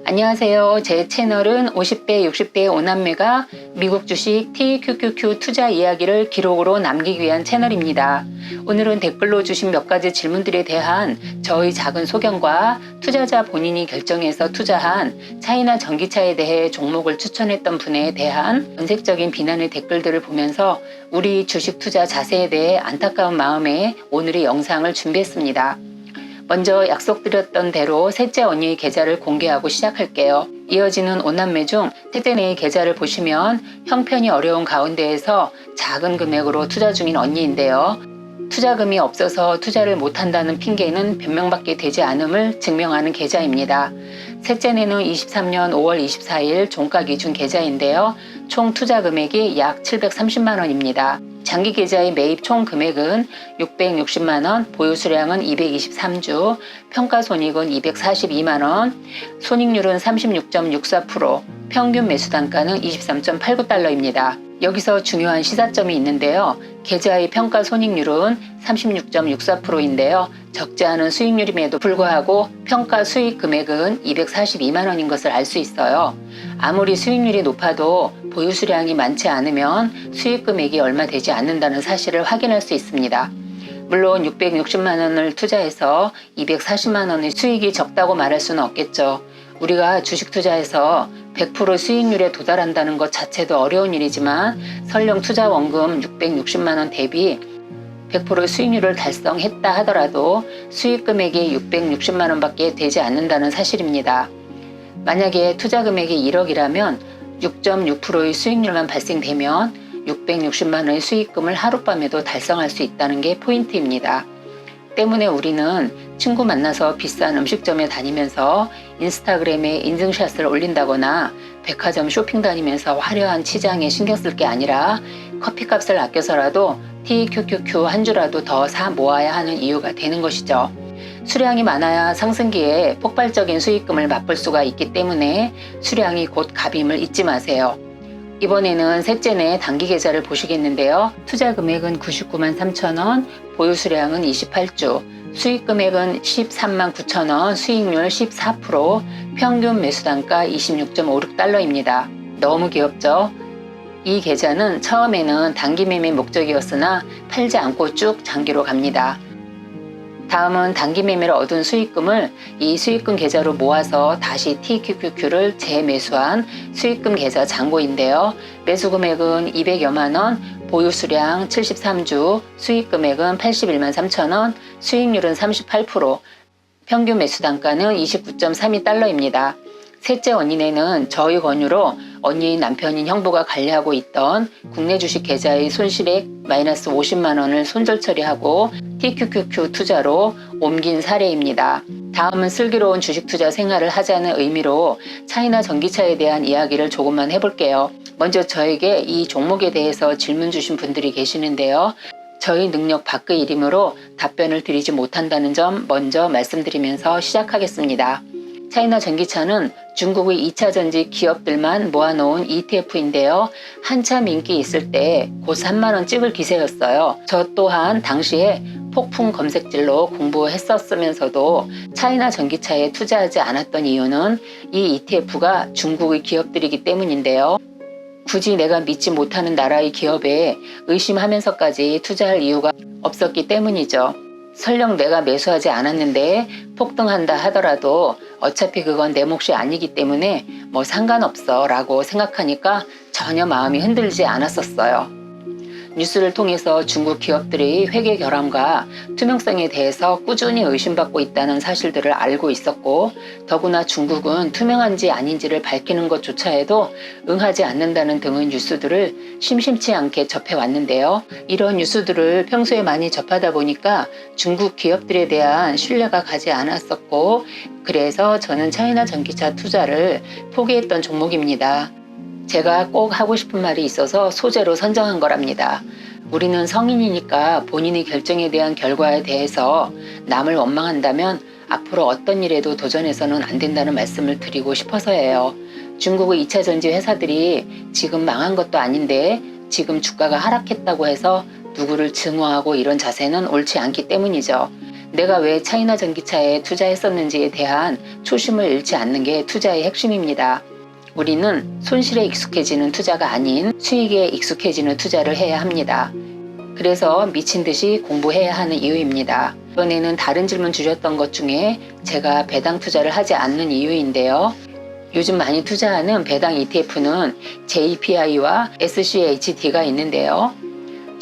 안녕하세요. 제 채널은 50대, 60대 5남매가 미국 주식 TQQQ 투자 이야기를 기록으로 남기기 위한 채널입니다. 오늘은 댓글로 주신 몇 가지 질문들에 대한 저의 작은 소견과 투자자 본인이 결정해서 투자한 차이나 전기차에 대해 종목을 추천했던 분에 대한 원색적인 비난의 댓글들을 보면서 우리 주식 투자 자세에 대해 안타까운 마음에 오늘의 영상을 준비했습니다. 먼저 약속드렸던 대로 셋째 언니의 계좌를 공개하고 시작할게요. 이어지는 5남매 중 셋째네의 계좌를 보시면 형편이 어려운 가운데에서 작은 금액으로 투자 중인 언니인데요. 투자금이 없어서 투자를 못한다는 핑계는 변명받게 되지 않음을 증명하는 계좌입니다. 셋째네는 23년 5월 24일 종가 기준 계좌인데요. 총 투자 금액이 약 730만 원입니다. 장기 계좌의 매입 총 금액은 660만원, 보유 수량은 223주, 평가 손익은 242만원, 손익률은 36.64%, 평균 매수 단가는 23.89달러입니다. 여기서 중요한 시사점이 있는데요. 계좌의 평가 손익률은 36.64%인데요. 적지 않은 수익률임에도 불구하고 평가 수익 금액은 242만 원인 것을 알 수 있어요. 아무리 수익률이 높아도 보유 수량이 많지 않으면 수익 금액이 얼마 되지 않는다는 사실을 확인할 수 있습니다. 물론 660만 원을 투자해서 240만 원의 수익이 적다고 말할 수는 없겠죠. 우리가 주식 투자해서 100% 수익률에 도달한다는 것 자체도 어려운 일이지만 설령 투자 원금 660만 원 대비 100% 수익률을 달성했다 하더라도 수익 금액이 660만 원밖에 되지 않는다는 사실입니다. 만약에 투자 금액이 1억이라면 6.6%의 수익률만 발생되면 660만 원의 수익금을 하룻밤에도 달성할 수 있다는 게 포인트입니다. 때문에 우리는 친구 만나서 비싼 음식점에 다니면서 인스타그램에 인증샷을 올린다거나 백화점 쇼핑 다니면서 화려한 치장에 신경 쓸 게 아니라 커피값을 아껴서라도 TQQQ 한 주라도 더 사 모아야 하는 이유가 되는 것이죠. 수량이 많아야 상승기에 폭발적인 수익금을 맛볼 수가 있기 때문에 수량이 곧 값임을 잊지 마세요. 이번에는 셋째네 단기 계좌를 보시겠는데요. 투자 금액은 99만 3천 원, 보유 수량은 28주, 수익 금액은 13만 9천 원, 수익률 14%, 평균 매수 단가 26.56달러입니다. 너무 귀엽죠? 이 계좌는 처음에는 단기 매매 목적이었으나 팔지 않고 쭉 장기로 갑니다. 다음은 단기 매매를 얻은 수익금을 이 수익금 계좌로 모아서 다시 TQQQ를 재매수한 수익금 계좌 잔고인데요. 매수 금액은 200여만 원, 보유 수량 73주, 수익 금액은 81만 3천 원, 수익률은 38%, 평균 매수 단가는 29.32달러입니다. 셋째 언니네는 저희 권유로 언니의 남편인 형부가 관리하고 있던 국내 주식 계좌의 손실액 마이너스 50만 원을 손절 처리하고 TQQQ 투자로 옮긴 사례입니다. 다음은 슬기로운 주식 투자 생활을 하자는 의미로 차이나 전기차에 대한 이야기를 조금만 해볼게요. 먼저 저에게 이 종목에 대해서 질문 주신 분들이 계시는데요. 저희 능력 밖의 일이므로 답변을 드리지 못한다는 점 먼저 말씀드리면서 시작하겠습니다. 차이나 전기차는 중국의 2차 전지 기업들만 모아놓은 ETF인데요. 한참 인기 있을 때 곧 3만 원 찍을 기세였어요. 저 또한 당시에 폭풍 검색질로 공부했었으면서도 차이나 전기차에 투자하지 않았던 이유는 이 ETF가 중국의 기업들이기 때문인데요. 굳이 내가 믿지 못하는 나라의 기업에 의심하면서까지 투자할 이유가 없었기 때문이죠. 설령 내가 매수하지 않았는데 폭등한다 하더라도 어차피 그건 내 몫이 아니기 때문에 뭐 상관없어 라고 생각하니까 전혀 마음이 흔들리지 않았었어요. 뉴스를 통해서 중국 기업들의 회계 결함과 투명성에 대해서 꾸준히 의심받고 있다는 사실들을 알고 있었고, 더구나 중국은 투명한지 아닌지를 밝히는 것조차에도 응하지 않는다는 등의 뉴스들을 심심치 않게 접해왔는데요. 이런 뉴스들을 평소에 많이 접하다 보니까 중국 기업들에 대한 신뢰가 가지 않았었고, 그래서 저는 차이나 전기차 투자를 포기했던 종목입니다. 제가 꼭 하고 싶은 말이 있어서 소재로 선정한 거랍니다. 우리는 성인이니까 본인의 결정에 대한 결과에 대해서 남을 원망한다면 앞으로 어떤 일에도 도전해서는 안 된다는 말씀을 드리고 싶어서예요. 중국의 2차 전지 회사들이 지금 망한 것도 아닌데 지금 주가가 하락했다고 해서 누구를 증오하고 이런 자세는 옳지 않기 때문이죠. 내가 왜 차이나 전기차에 투자했었는지에 대한 초심을 잃지 않는 게 투자의 핵심입니다. 우리는 손실에 익숙해지는 투자가 아닌 수익에 익숙해지는 투자를 해야 합니다. 그래서 미친 듯이 공부해야 하는 이유입니다. 이번에는 다른 질문 주셨던 것 중에 제가 배당 투자를 하지 않는 이유인데요. 요즘 많이 투자하는 배당 ETF는 JPI와 SCHD가 있는데요.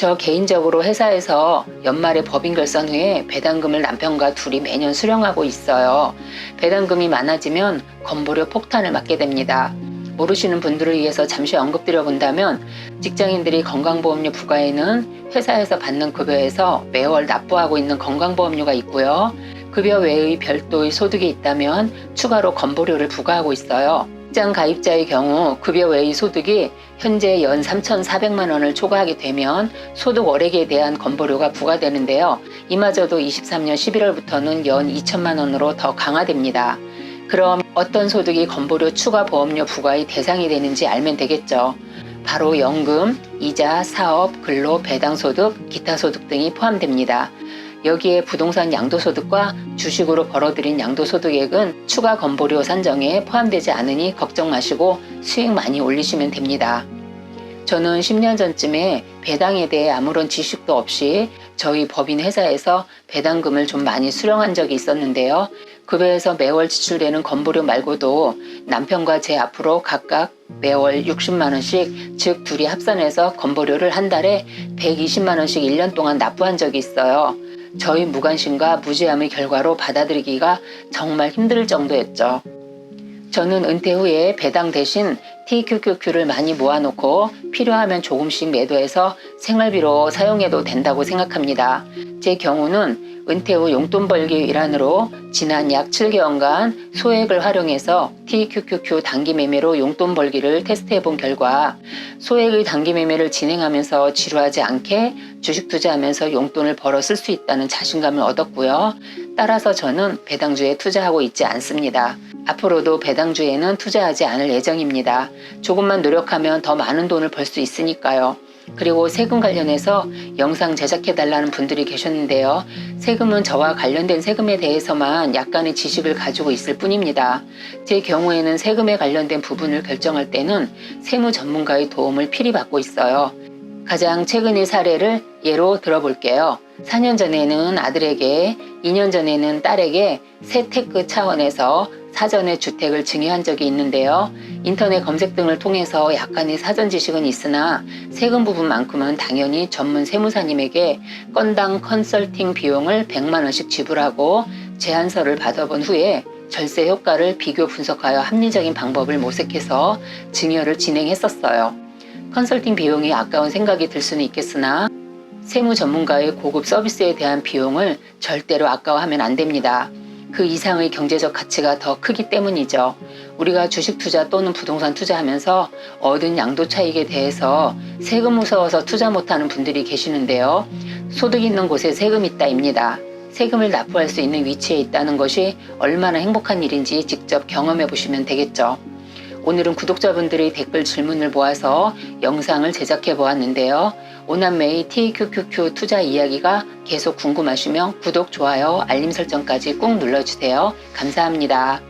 저 개인적으로 회사에서 연말에 법인 결산 후에 배당금을 남편과 둘이 매년 수령하고 있어요. 배당금이 많아지면 건보료 폭탄을 맞게 됩니다. 모르시는 분들을 위해서 잠시 언급드려 본다면 직장인들이 건강보험료 부과에는 회사에서 받는 급여에서 매월 납부하고 있는 건강보험료가 있고요. 급여 외의 별도의 소득이 있다면 추가로 건보료를 부과하고 있어요. 직장 가입자의 경우 급여 외의 소득이 현재 연 3,400만 원을 초과하게 되면 소득 월액에 대한 건보료가 부과되는데요. 이마저도 23년 11월부터는 연 2천만 원으로 더 강화됩니다. 그럼 어떤 소득이 건보료 추가 보험료 부과의 대상이 되는지 알면 되겠죠. 바로 연금, 이자, 사업, 근로, 배당소득, 기타 소득 등이 포함됩니다. 여기에 부동산 양도소득과 주식으로 벌어들인 양도소득액은 추가 건보료 산정에 포함되지 않으니 걱정 마시고 수익 많이 올리시면 됩니다. 저는 10년 전쯤에 배당에 대해 아무런 지식도 없이 저희 법인 회사에서 배당금을 좀 많이 수령한 적이 있었는데요. 급여에서 매월 지출되는 건보료 말고도 남편과 제 앞으로 각각 매월 60만 원씩, 즉 둘이 합산해서 건보료를 한 달에 120만 원씩 1년 동안 납부한 적이 있어요. 저희 무관심과 무지함의 결과로 받아들이기가 정말 힘들 정도였죠. 저는 은퇴 후에 배당 대신 TQQQ를 많이 모아놓고 필요하면 조금씩 매도해서 생활비로 사용해도 된다고 생각합니다. 제 경우는 은퇴 후 용돈 벌기 일환으로 지난 약 7개월간 소액을 활용해서 TQQQ 단기 매매로 용돈 벌기를 테스트해 본 결과 소액의 단기 매매를 진행하면서 지루하지 않게 주식 투자하면서 용돈을 벌어 쓸 수 있다는 자신감을 얻었고요. 따라서 저는 배당주에 투자하고 있지 않습니다. 앞으로도 배당주에는 투자하지 않을 예정입니다. 조금만 노력하면 더 많은 돈을 벌 수 있으니까요. 그리고 세금 관련해서 영상 제작해달라는 분들이 계셨는데요. 세금은 저와 관련된 세금에 대해서만 약간의 지식을 가지고 있을 뿐입니다. 제 경우에는 세금에 관련된 부분을 결정할 때는 세무 전문가의 도움을 필히 받고 있어요. 가장 최근의 사례를 예로 들어볼게요. 4년 전에는 아들에게, 2년 전에는 딸에게 세테크 차원에서 사전에 주택을 증여한 적이 있는데요. 인터넷 검색 등을 통해서 약간의 사전 지식은 있으나 세금 부분만큼은 당연히 전문 세무사님에게 건당 컨설팅 비용을 100만 원씩 지불하고 제안서를 받아본 후에 절세 효과를 비교 분석하여 합리적인 방법을 모색해서 증여를 진행했었어요. 컨설팅 비용이 아까운 생각이 들 수는 있겠으나 세무 전문가의 고급 서비스에 대한 비용을 절대로 아까워하면 안 됩니다. 그 이상의 경제적 가치가 더 크기 때문이죠. 우리가 주식 투자 또는 부동산 투자하면서 얻은 양도 차익에 대해서 세금 무서워서 투자 못하는 분들이 계시는데요. 소득 있는 곳에 세금 있다입니다. 세금을 납부할 수 있는 위치에 있다는 것이 얼마나 행복한 일인지 직접 경험해 보시면 되겠죠. 오늘은 구독자분들의 댓글 질문을 모아서 영상을 제작해 보았는데요. 오남매의 TQQQ 투자 이야기가 계속 궁금하시면 구독, 좋아요, 알림 설정까지 꾹 눌러주세요. 감사합니다.